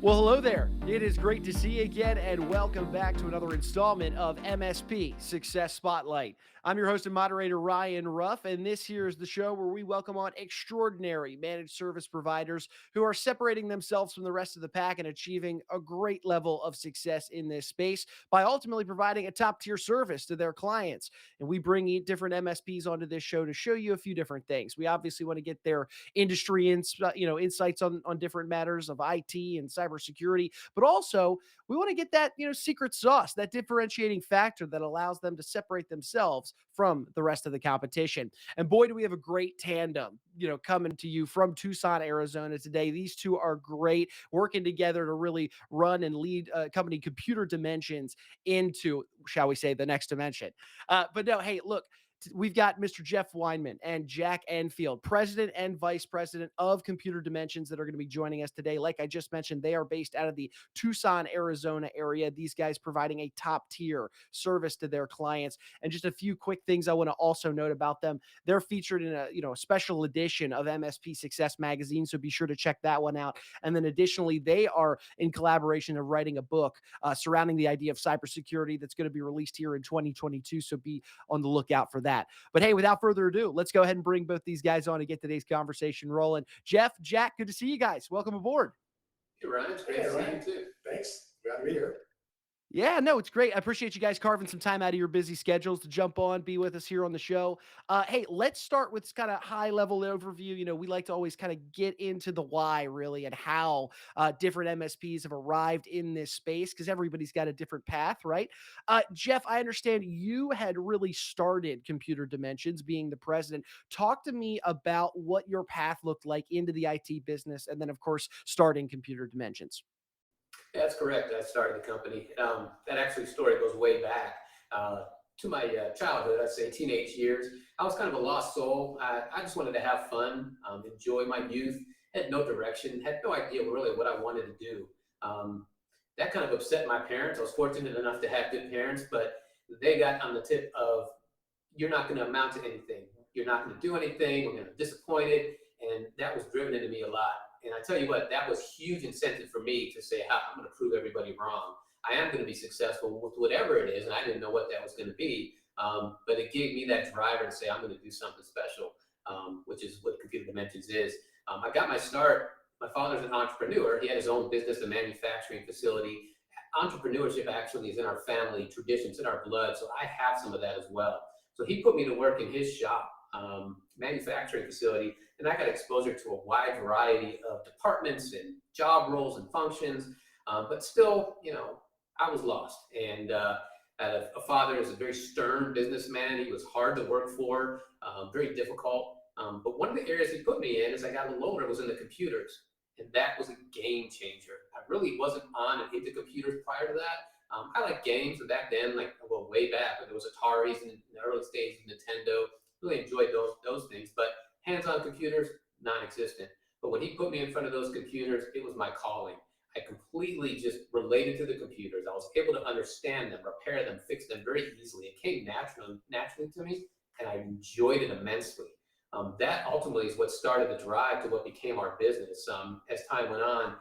Well, hello there. It is great to see you again, and welcome back to another installment of MSP Success Spotlight. I'm your host and moderator, Ryan Ruff, and this here is the show where we welcome on extraordinary managed service providers who are separating themselves from the rest of the pack and achieving a great level of success in this space by ultimately providing a top-tier service to their clients. And we bring different MSPs onto this show to show you a few different things. We obviously want to get their industry insights on different matters of IT and cybersecurity, but also we want to get that secret sauce, that differentiating factor that allows them to separate themselves from the rest of the competition. And boy, do we have a great tandem coming to you from Tucson, Arizona today. These two are great, working together to really run and lead company Computer Dimensions into, shall we say, the next dimension. But no, hey, look, we've got Mr. Jeff Weinman and Jack Enfield, president and vice president of Computer Dimensions, that are going to be joining us today. Like I just mentioned, they are based out of the Tucson, Arizona area. These guys providing a top tier service to their clients. And just a few quick things I want to also note about them. They're featured in a special edition of MSP Success magazine, so be sure to check that one out. And then additionally, they are in collaboration of writing a book surrounding the idea of cybersecurity that's going to be released here in 2022. So be on the lookout for that. But hey, without further ado, let's go ahead and bring both these guys on to get today's conversation rolling. Jeff, Jack, good to see you guys. Welcome aboard. Hey, Ryan. It's great to see you too. Thanks. Glad to be here. Yeah, no, it's great. I appreciate you guys carving some time out of your busy schedules to jump on, be with us here on the show. Hey, let's start with kind of high-level overview. We like to always kind of get into the why, really, and how different MSPs have arrived in this space, because everybody's got a different path, right? Jeff, I understand you had really started Computer Dimensions, being the president. Talk to me about what your path looked like into the IT business, and then, of course, starting Computer Dimensions. Yeah, that's correct. I started the company. That actually story goes way back to my childhood, I'd say teenage years. I was kind of a lost soul. I just wanted to have fun, enjoy my youth, had no direction, had no idea really what I wanted to do. That kind of upset my parents. I was fortunate enough to have good parents, but they got on the tip of, you're not going to amount to anything. You're not going to do anything. We're going to be disappointed. And that was driven into me a lot. And I tell you what, that was huge incentive for me to say, I'm going to prove everybody wrong. I am going to be successful with whatever it is. And I didn't know what that was going to be. But it gave me that driver to say, I'm going to do something special, which is what Computer Dimensions is. I got my start. My father's an entrepreneur. He had his own business, a manufacturing facility. Entrepreneurship actually is in our family tradition, it's in our blood. So I have some of that as well. So he put me to work in his shop, manufacturing facility, and I got exposure to a wide variety of departments and job roles and functions, but still, I was lost. And I had a father who was a very stern businessman. He was hard to work for, very difficult. But one of the areas he put me in as I got a little older was in the computers, and that was a game changer. I really wasn't on and into computers prior to that. I like games, and back then, way back, there was Ataris in the early stages, Nintendo. Really enjoyed those things, but hands-on computers, non-existent. But when he put me in front of those computers, it was my calling. I completely just related to the computers. I was able to understand them, repair them, fix them very easily. It came naturally to me, and I enjoyed it immensely. That ultimately is what started the drive to what became our business. As time went on,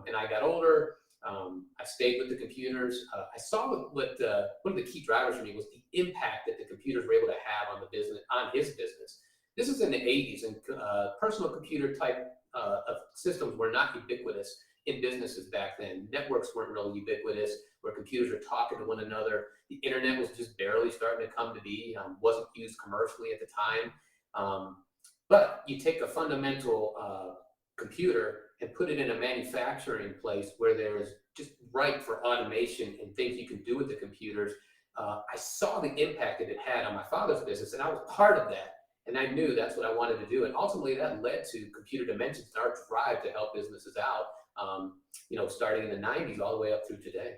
and I got older, I stayed with the computers. I saw what one of the key drivers for me was the impact that the computers were able to have on the business, on his business. This is in the 80s, and personal computer type of systems were not ubiquitous in businesses back then. Networks weren't really ubiquitous, where computers were talking to one another. The internet was just barely starting to come to be, wasn't used commercially at the time. But you take a fundamental computer and put it in a manufacturing place where there's just ripe for automation and things you can do with the computers. I saw the impact that it had on my father's business, and I was part of that. And I knew that's what I wanted to do. And ultimately that led to Computer Dimensions and our drive to help businesses out, starting in the 90s all the way up through today.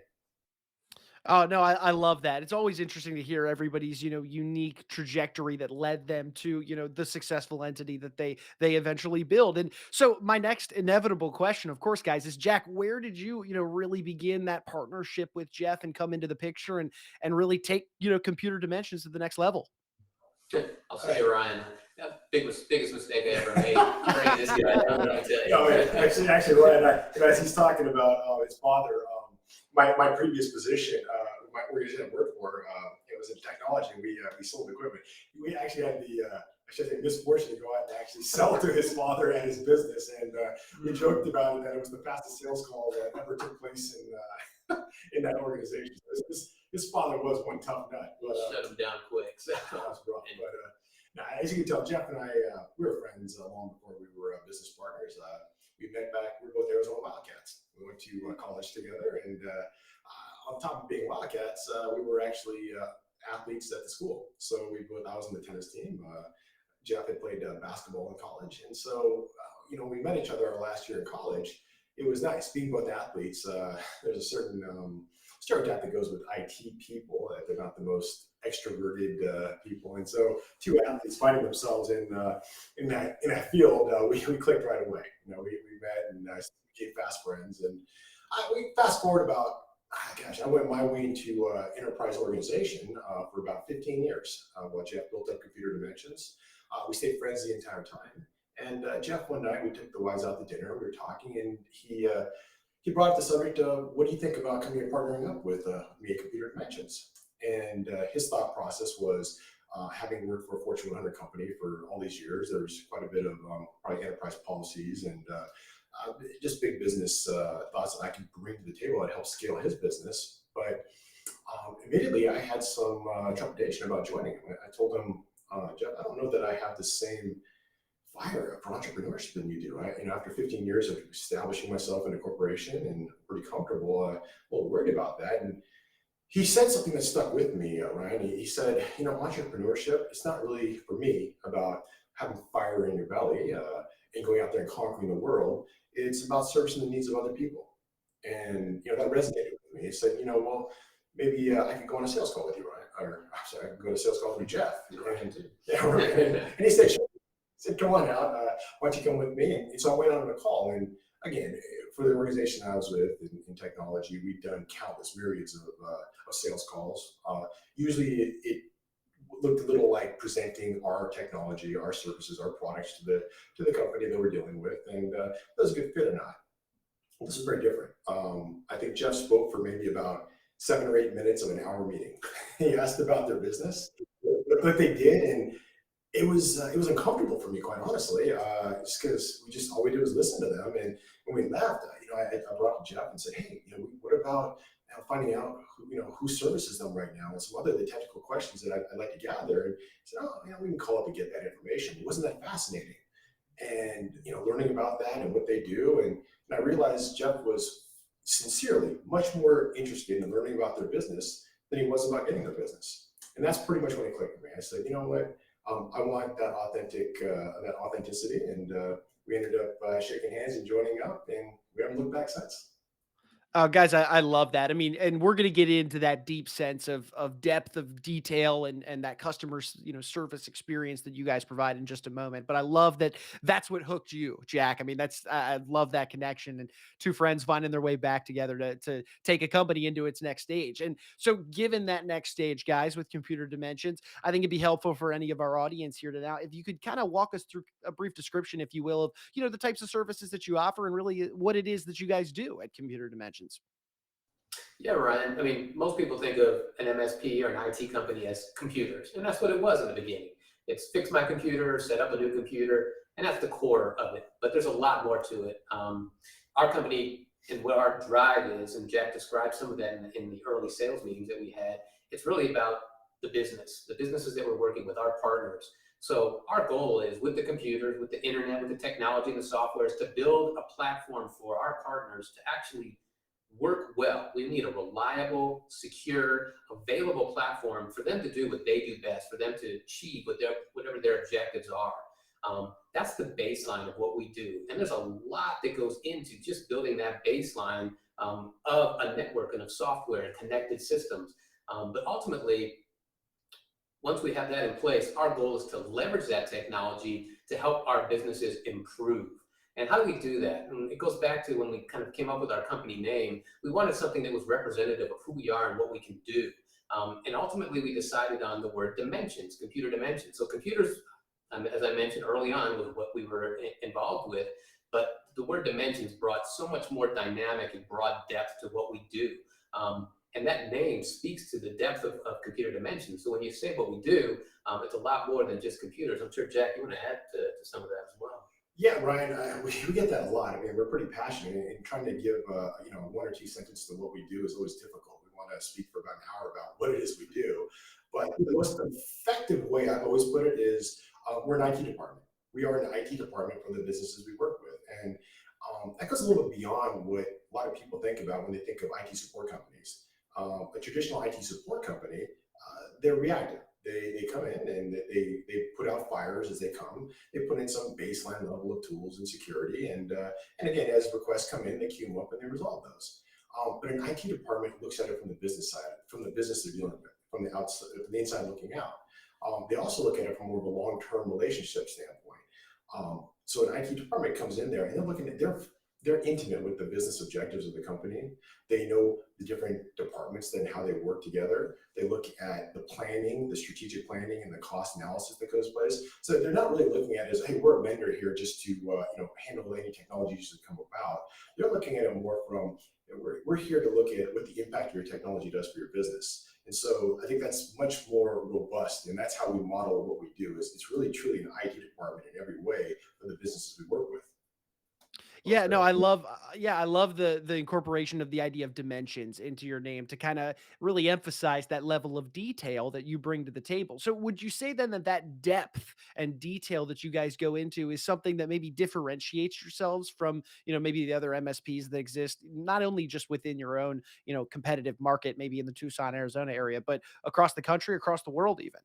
Oh, no, I love that. It's always interesting to hear everybody's, unique trajectory that led them to, the successful entity that they eventually build. And so my next inevitable question, of course, guys, is Jack, where did you, really begin that partnership with Jeff and come into the picture and really take, Computer Dimensions to the next level? I'll say, Ryan, biggest mistake I ever made. Bringing this guy down, I tell you. actually, Ryan, as he's talking about his father, my previous position, my organization I worked for, it was in technology. We sold equipment. We actually had I should say, misfortune to go out and actually sell to his father and his business, and we joked about it that it was the fastest sales call that ever took place in that organization. So his father was one tough nut. But, shut him down quick. So. That was rough. But now, as you can tell, Jeff and I, we were friends long before we were business partners. We met back, we were both Arizona Wildcats. We went to college together, and on top of being Wildcats, we were actually athletes at the school. So I was on the tennis team. Jeff had played basketball in college. And so, we met each other our last year in college. It was nice being both athletes. There's a certain stereotype that goes with IT people, that they're not the most extroverted people. And so two athletes finding themselves in that field, we clicked right away. We met and became fast friends. And we fast forward about, I went my way into enterprise organization for about 15 years while Jeff built up Computer Dimensions. We stayed friends the entire time. And Jeff, one night, we took the wives out to dinner. We were talking, and he brought up the subject of, what do you think about coming and partnering up with me at Computer Dimensions? And his thought process was, having worked for a Fortune 100 company for all these years, there was quite a bit of probably enterprise policies and just big business thoughts that I could bring to the table that help scale his business. But immediately, I had some trepidation about joining him. I told him, Jeff, I don't know that I have the same fire for entrepreneurship than you do. After 15 years of establishing myself in a corporation and pretty comfortable, a little worried about that. And he said something that stuck with me, Ryan. He said, entrepreneurship, it's not really for me about having fire in your belly and going out there and conquering the world. It's about servicing the needs of other people. And, that resonated with me. He said, well, maybe I could go on a sales call with you, Ryan. Or, I'm sorry, I could go to a sales call with Jeff. Ryan too. Yeah, right. And he said, sure. He said, come on out. Why don't you come with me? And so I went on a call. And again, for the organization I was with in technology, we've done countless myriads of sales calls. Usually it looked a little like presenting our technology, our services, our products to the company that we're dealing with, and was a good fit or not. This is very different. I think Jeff spoke for maybe about 7 or 8 minutes of an hour meeting. He asked about their business, what they did, and it was uncomfortable for me, quite honestly, just because all we did was listen to them. And when we left, I brought up Jeff and said, hey, what about finding out who services them right now and some other the technical questions that I'd like to gather. And he said, we can call up and get that information. It wasn't that fascinating. And learning about that and what they do, and I realized Jeff was sincerely much more interested in learning about their business than he was about getting their business. And that's pretty much when it clicked with me. I said, you know what? I want that authenticity, and we ended up shaking hands and joining up, and we haven't looked back since. Guys, I love that. I mean, and we're going to get into that deep sense of depth of detail and that customer, service experience that you guys provide in just a moment. But I love that that's what hooked you, Jack. I mean, I love that connection and two friends finding their way back together to take a company into its next stage. And so given that next stage, guys, with Computer Dimensions, I think it'd be helpful for any of our audience here to now, if you could kind of walk us through a brief description, if you will, of, the types of services that you offer and really what it is that you guys do at Computer Dimensions. Yeah, Ryan. I mean, most people think of an MSP or an IT company as computers, and that's what it was in the beginning. It's fix my computer, set up a new computer, and that's the core of it. But there's a lot more to it. Our company and what our drive is, and Jack described some of that in the early sales meetings that we had, it's really about the businesses that we're working with, our partners. So our goal is, with the computers, with the internet, with the technology and the software, is to build a platform for our partners to actually work well. We need a reliable, secure, available platform for them to do what they do best, for them to achieve whatever their objectives are. That's the baseline of what we do. And there's a lot that goes into just building that baseline of a network and of software and connected systems. But ultimately, once we have that in place, our goal is to leverage that technology to help our businesses improve. And how do we do that? And it goes back to when we kind of came up with our company name. We wanted something that was representative of who we are and what we can do. And ultimately, we decided on the word dimensions, computer dimensions. So computers, as I mentioned early on, was what we were involved with. But the word dimensions brought so much more dynamic and broad depth to what we do. And that name speaks to the depth of computer dimensions. So when you say what we do, it's a lot more than just computers. I'm sure, Jack, you want to add to some of that as well. Yeah, Ryan, we get that a lot. I mean, we're pretty passionate, and trying to give one or two sentences to what we do is always difficult. We want to speak for about an hour about what it is we do, but the most effective way I've always put it is we're an IT department. We are an IT department for the businesses we work with, and that goes a little bit beyond what a lot of people think about when they think of IT support companies. A traditional IT support company, they're reactive. They come in and they put out fires as they come. They put in some baseline level of tools and security, and again, as requests come in, they queue them up and they resolve those. But an IT department looks at it from the business side, from the business they're dealing with, from the outside, from the inside looking out. They also look at it from more of a long-term relationship standpoint. So an IT department comes in there and they're looking at they're intimate with the business objectives of the company. They know the different departments and how they work together. They look at the planning, the strategic planning, and the cost analysis that goes place. So they're not really looking at it as, hey, we're a vendor here just to handle any technologies that come about. They're looking at it more from, we're here to look at what the impact your technology does for your business. And so I think that's much more robust, and that's how we model what we do. Is it's really truly an IT department in every way for the businesses we work with. Yeah, no, I love the incorporation of the idea of dimensions into your name to kind of really emphasize that level of detail that you bring to the table. So would you say then that that depth and detail that you guys go into is something that maybe differentiates yourselves from, maybe the other MSPs that exist, not only just within your own, competitive market, maybe in the Tucson, Arizona area, but across the country, across the world even?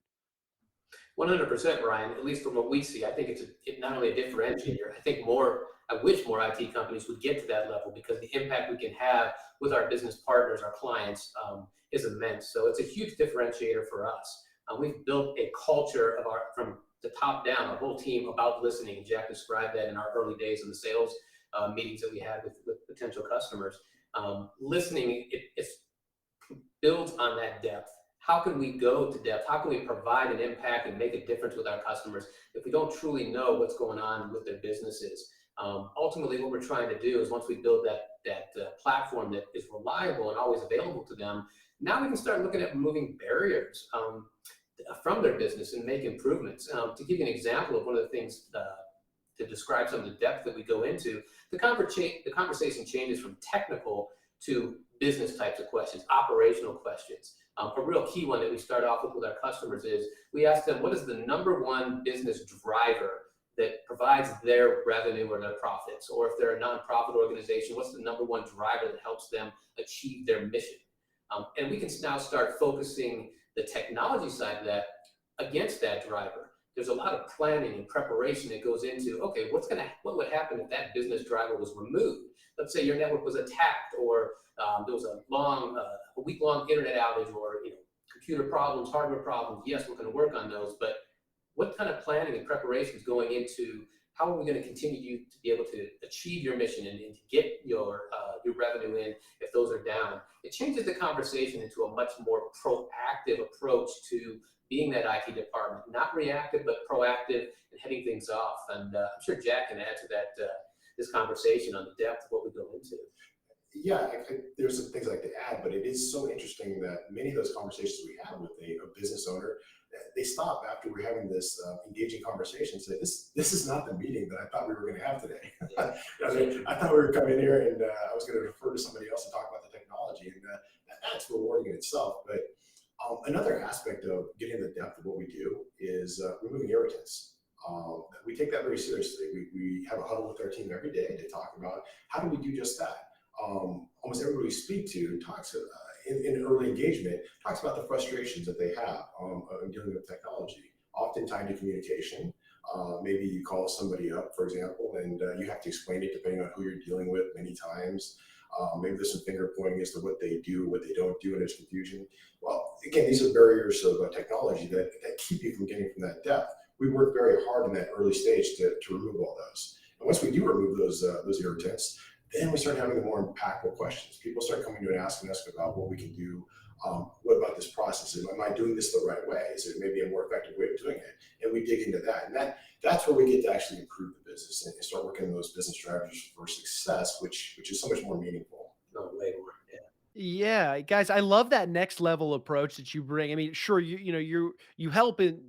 100%, Ryan. At least from what we see, I think it's not only a differentiator. I wish more IT companies would get to that level, because the impact we can have with our business partners, our clients, is immense. So it's a huge differentiator for us. We've built a culture from the top down, our whole team, about listening. And Jack described that in our early days in the sales meetings that we had with potential customers. Listening, it builds on that depth. How can we go to depth? How can we provide an impact and make a difference with our customers if we don't truly know what's going on with their businesses? Ultimately, what we're trying to do is, once we build that platform that is reliable and always available to them, now we can start looking at removing barriers from their business and make improvements. To give you an example of one of the things to describe some of the depth that we go into, the conversation changes from technical to business types of questions, operational questions. A real key one that we start off with our customers is, we ask them, what is the number one business driver that provides their revenue or their profits? Or if they're a nonprofit organization, what's the number one driver that helps them achieve their mission? And we can now start focusing the technology side of that against that driver. There's a lot of planning and preparation that goes into, okay, what would happen if that business driver was removed? Let's say your network was attacked, or there was a week-long internet outage, or computer problems, hardware problems. Yes, we're going to work on those, but what kind of planning and preparation is going into how are we going to continue to be able to achieve your mission and to get your revenue in if those are down? It changes the conversation into a much more proactive approach to being that IT department, not reactive, but proactive and heading things off. And I'm sure Jack can add to that, this conversation on the depth of what we go into. Yeah, there's some things I'd like to add, but it is so interesting that many of those conversations we have with a business owner, they stop after we're having this engaging conversation and say, this is not the meeting that I thought we were going to have today. Yeah. I thought we were coming here and I was going to refer to somebody else and talk about the technology, and that's rewarding in itself. But another aspect of getting the depth of what we do is removing irritants. We take that very seriously. We have a huddle with our team every day to talk about how do we do just that. Almost everybody we speak to talks in early engagement, talks about the frustrations that they have in dealing with technology, often tied to communication. Maybe you call somebody up, for example, and you have to explain it depending on who you're dealing with many times. Maybe there's some finger pointing as to what they do, what they don't do, and there's confusion. Well, again, these are barriers of technology that keep you from getting from that depth. We work very hard in that early stage to remove all those. And once we do remove those irritants, then we start having the more impactful questions. People start coming to and asking us about what we can do what about this process? Am I doing this the right way? Is there maybe a more effective way of doing it? And we dig into that, and that's where we get to actually improve the business and start working on those business strategies for success, which is so much more meaningful. No, way more. Yeah. Yeah, guys, I love that next level approach that you bring. I mean, sure, you help in,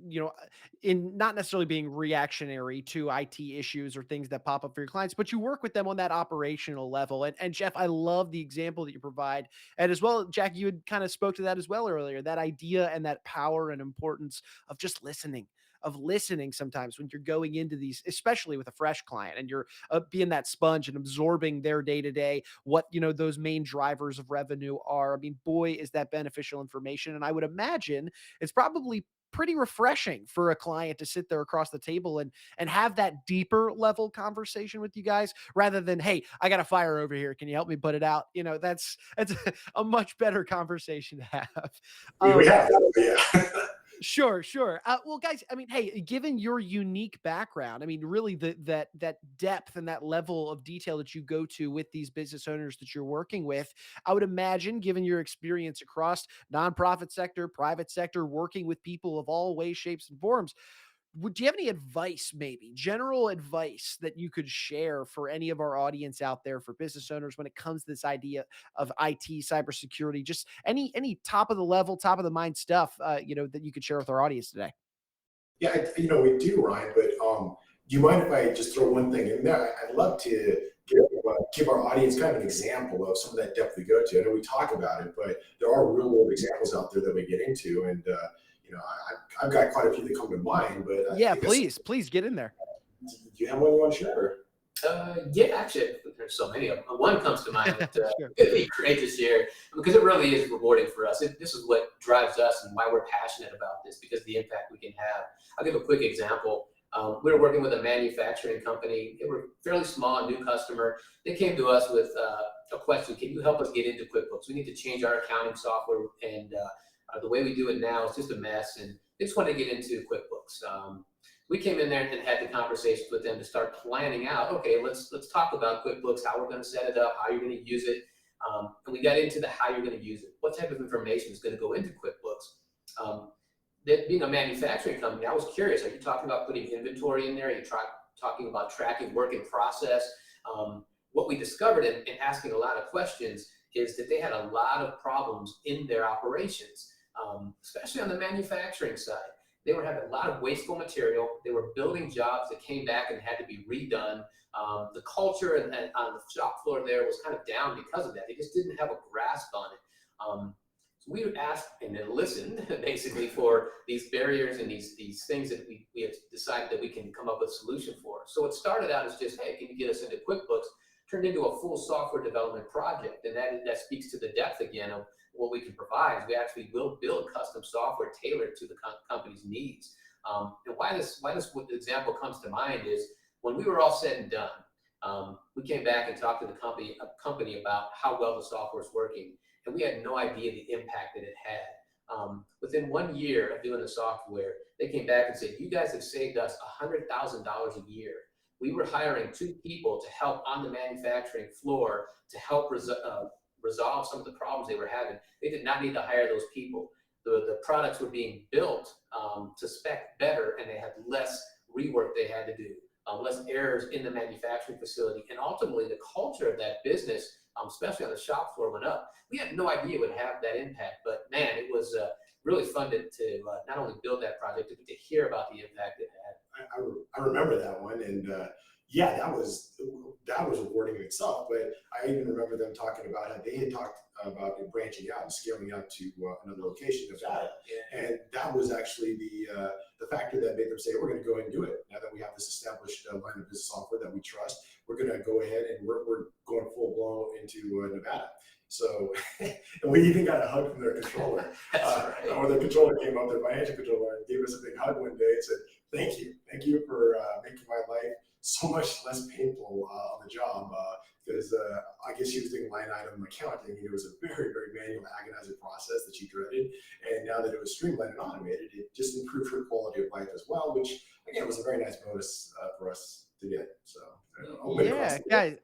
in not necessarily being reactionary to IT issues or things that pop up for your clients, but you work with them on that operational level. And Jeff, I love the example that you provide. And as well, Jack, you had kind of spoke to that as well earlier, that idea and that power and importance of just listening. Of listening sometimes when you're going into these, especially with a fresh client, and you're being that sponge and absorbing their day to day, what those main drivers of revenue are. I mean, boy, is that beneficial information. And I would imagine it's probably pretty refreshing for a client to sit there across the table and have that deeper level conversation with you guys, rather than, hey, I got a fire over here, can you help me put it out? That's a much better conversation to have. We um have that, yeah. Sure, sure. Well, guys, I mean, hey, given your unique background, I mean, really that depth and that level of detail that you go to with these business owners that you're working with, I would imagine, given your experience across nonprofit sector, private sector, working with people of all ways, shapes, and forms, do you have any advice, maybe general advice, that you could share for any of our audience out there, for business owners, when it comes to this idea of IT, cybersecurity, just any top of the level, top of the mind stuff, that you could share with our audience today? Yeah, we do, Ryan. But do you mind if I just throw one thing in there? I'd love to give our audience kind of an example of some of that depth we go to. I know we talk about it, but there are real world examples out there that we get into, and I've got quite a few that come to mind. But I Yeah, think that's, please get in there. do you have one you want to share? Yeah, actually, there's so many of them. One comes to mind that Sure. it'd be great to share because it really is rewarding for us. This is what drives us and why we're passionate about this, because of the impact we can have. I'll give a quick example. We were working with a manufacturing company. They were fairly small, new customer. They came to us with a question: can you help us get into QuickBooks? We need to change our accounting software, and the way we do it now is just a mess. And they just want to get into QuickBooks. We came in there and had the conversations with them to start planning out, okay, let's talk about QuickBooks, how we're going to set it up, how you're going to use it. And we got into the how you're going to use it. What type of information is going to go into QuickBooks? That being a manufacturing company, I was curious, are you talking about putting inventory in there? Are you talking about tracking work in process? What we discovered in asking a lot of questions is that they had a lot of problems in their operations, especially on the manufacturing side. They were having a lot of wasteful material. They were building jobs that came back and had to be redone. The culture and on the shop floor there was kind of down because of that. They just didn't have a grasp on it. So we would ask and then listen basically for these barriers and these things that we have decided that we can come up with a solution for. So it started out as just, hey, can you get us into QuickBooks? Turned into a full software development project. And that speaks to the depth again of what we can provide. Is we actually will build custom software tailored to the company's needs. And why this example comes to mind is when we were all said and done, we came back and talked to the company about how well the software is working, and we had no idea the impact that it had. Within 1 year of doing the software, they came back and said, "You guys have saved us $100,000 a year." We were hiring 2 people to help on the manufacturing floor to help resolve some of the problems they were having. They did not need to hire those people. The products were being built to spec better, and they had less rework they had to do, less errors in the manufacturing facility. And ultimately, the culture of that business, especially on the shop floor, went up. We had no idea it would have that impact, but man, it was really fun to not only build that project, but to hear about the impact it had. I remember that one, and yeah, that was rewarding in itself. But I even remember them talking about how they had talked about branching out and scaling out to another location of that, Yeah. and that was actually the factor that made them say, "We're going to go ahead and do it." Now that we have this established line of business software that we trust, we're going to go ahead and we're going full blown into Nevada. So, and we even got a hug from their controller. That's right. Or the controller came up, their financial controller, and gave us a big hug one day and said, thank you for making my life so much less painful on the job, because I guess she was doing line item accounting, and it was a very, very manual, agonizing process that she dreaded. And now that it was streamlined and automated, it just improved her quality of life as well, which again was a very nice bonus for us to get. So Yeah, guys.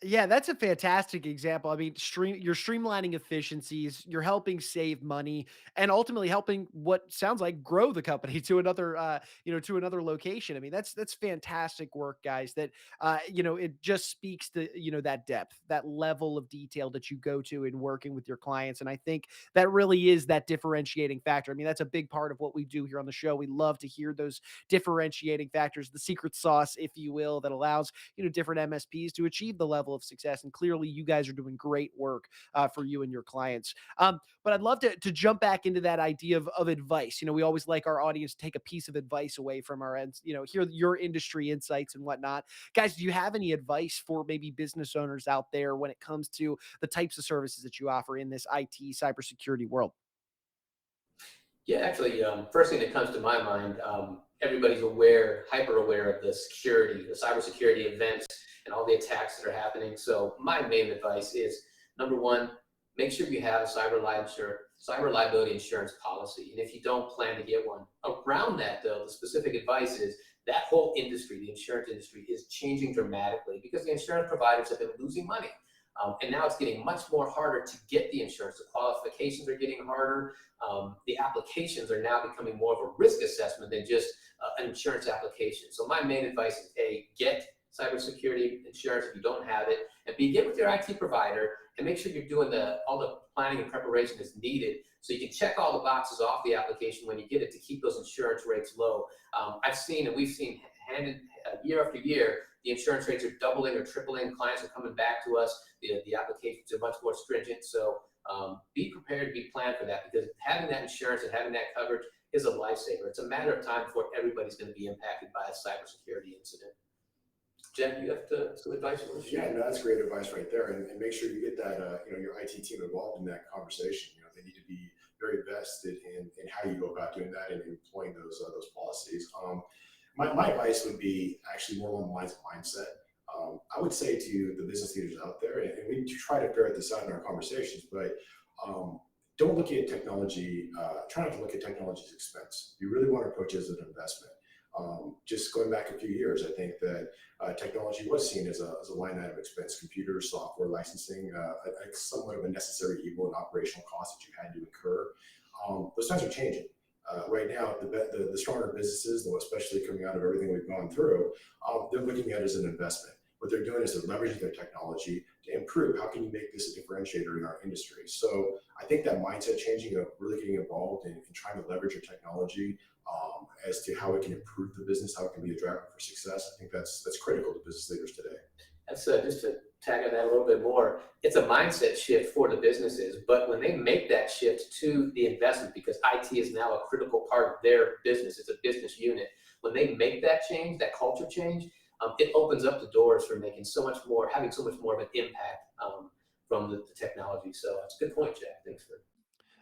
Yeah, that's a fantastic example. I mean, you're streamlining efficiencies, you're helping save money, and ultimately helping what sounds like grow the company to another, to another location. I mean, that's fantastic work, guys. That it just speaks to that depth, that level of detail that you go to in working with your clients, and I think that really is that differentiating factor. I mean, that's a big part of what we do here on the show. We love to hear those differentiating factors, the secret sauce, if you will, that allows different MSPs to achieve the level of success. And clearly, you guys are doing great work for you and your clients. But I'd love to jump back into that idea of advice. We always like our audience to take a piece of advice away from our ends, hear your industry insights and whatnot. Guys, do you have any advice for maybe business owners out there when it comes to the types of services that you offer in this IT cybersecurity world? Yeah, actually, first thing that comes to my mind, everybody's aware, hyper aware of the security, the cybersecurity events, and all the attacks that are happening. So my main advice is number one, make sure you have a cyber liability insurance policy. And if you don't plan to get one, around that though, the specific advice is that whole industry, the insurance industry, is changing dramatically because the insurance providers have been losing money. And now it's getting much more harder to get the insurance. The qualifications are getting harder. The applications are now becoming more of a risk assessment than just an insurance application. So my main advice is A, get cybersecurity insurance if you don't have it, and B, get with your IT provider and make sure you're doing all the planning and preparation that's needed so you can check all the boxes off the application when you get it to keep those insurance rates low. I've seen and we've seen year after year, the insurance rates are doubling or tripling. Clients are coming back to us. The applications are much more stringent. So be prepared, be planned for that because having that insurance and having that coverage is a lifesaver. It's a matter of time before everybody's going to be impacted by a cybersecurity incident. Jen, you have some advice you want to share? Yeah, no, that's great advice right there. And make sure you get that, your IT team involved in that conversation. They need to be very vested in how you go about doing that and employing those policies. My advice would be actually more along the lines of mindset. I would say to the business leaders out there, and we try to ferret this out in our conversations, but don't look at technology, try not to look at technology as expense. You really want to approach it as an investment. Just going back a few years, I think that technology was seen as a line item expense, computers, software, licensing, somewhat of a necessary evil and operational cost that you had to incur. Those times are changing. Right now, the stronger businesses, especially coming out of everything we've gone through, they're looking at it as an investment. What they're doing is they're leveraging their technology to improve. How can you make this a differentiator in our industry? So I think that mindset changing of really getting involved in trying to leverage your technology as to how it can improve the business, how it can be a driver for success. I think that's critical to business leaders today. That's just to tag on that a little bit more. It's a mindset shift for the businesses, but when they make that shift to the investment, because IT is now a critical part of their business, it's a business unit. When they make that change, that culture change, it opens up the doors for having so much more of an impact from the technology. So that's a good point, Jack. Thanks for.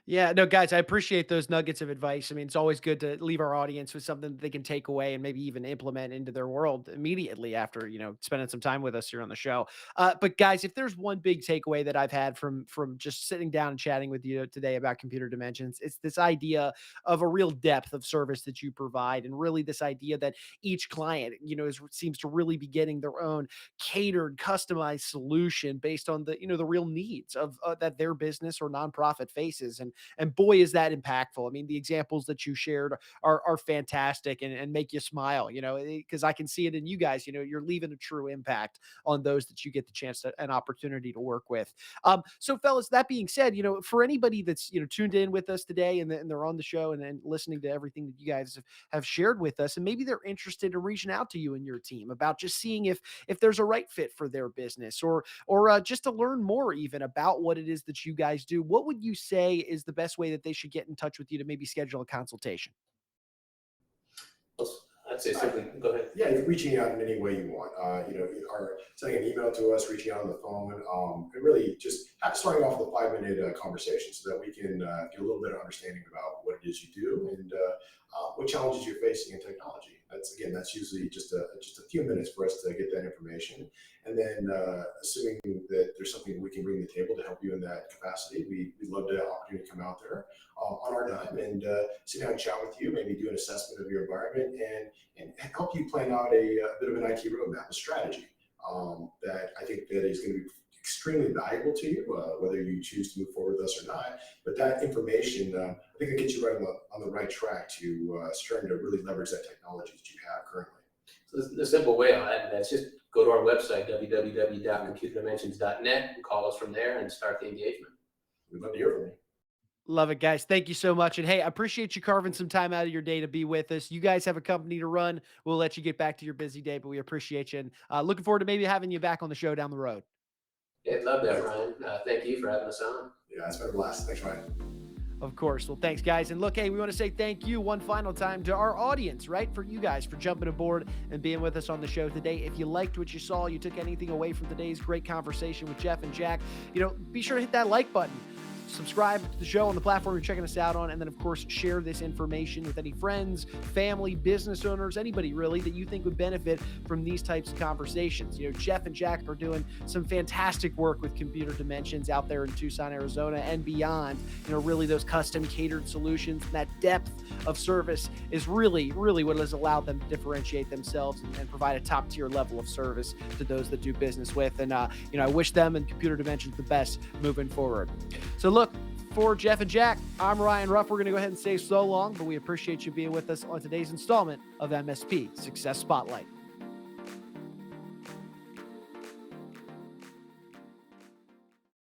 Yeah, no, guys, I appreciate those nuggets of advice. I mean, it's always good to leave our audience with something that they can take away and maybe even implement into their world immediately after, spending some time with us here on the show. But guys, if there's one big takeaway that I've had from just sitting down and chatting with you today about computer dimensions, it's this idea of a real depth of service that you provide, and really this idea that each client, seems to really be getting their own catered, customized solution based on the real needs of that their business or nonprofit faces. And boy, is that impactful. I mean, the examples that you shared are fantastic and make you smile, because I can see it in you guys. You're leaving a true impact on those that you get the chance to, an opportunity to work with. So fellas, that being said, for anybody that's, tuned in with us today and they're on the show and listening to everything that you guys have shared with us, and maybe they're interested in reaching out to you and your team about just seeing if there's a right fit for their business, or just to learn more even about what it is that you guys do, what would you say is the best way that they should get in touch with you to maybe schedule a consultation? I'd say simply go ahead. Yeah, you're reaching out in any way you want. Or sending an email to us, reaching out on the phone, and really just starting off with a 5-minute conversation so that we can get a little bit of understanding about what it is you do and what challenges you're facing in technology. That's usually just a few minutes for us to get that information, and then assuming that there's something we can bring to the table to help you in that capacity, we'd love the opportunity to come out there on our dime and sit down and chat with you, maybe do an assessment of your environment and help you plan out a bit of an IT roadmap, a strategy. that I think that is going to be extremely valuable to you, whether you choose to move forward with us or not. But that information, I think it gets you right on the right track to starting to really leverage that technology that you have currently. So the simple way on that's just go to our website, www.computerdimensions.net, and call us from there and start the engagement. We'd love to hear from you. Love it, guys. Thank you so much. And hey, I appreciate you carving some time out of your day to be with us. You guys have a company to run. We'll let you get back to your busy day, but we appreciate you. And looking forward to maybe having you back on the show down the road. Yeah, love that, Ryan. Thank you for having us on. Yeah, it's been a blast. Thanks, Ryan. Of course. Well, thanks, guys. And look, hey, we want to say thank you one final time to our audience, right? For you guys for jumping aboard and being with us on the show today. If you liked what you saw, you took anything away from today's great conversation with Jeff and Jack, be sure to hit that like button. Subscribe to the show on the platform you're checking us out on, and then, of course, share this information with any friends, family, business owners, anybody really that you think would benefit from these types of conversations. Jeff and Jack are doing some fantastic work with Computer Dimensions out there in Tucson, Arizona, and beyond. Really those custom catered solutions and that depth of service is really, really what has allowed them to differentiate themselves and provide a top tier level of service to those that do business with. And, I wish them and Computer Dimensions the best moving forward. So look, for Jeff and Jack, I'm Ryan Ruff. We're going to go ahead and say so long, but we appreciate you being with us on today's installment of MSP Success Spotlight.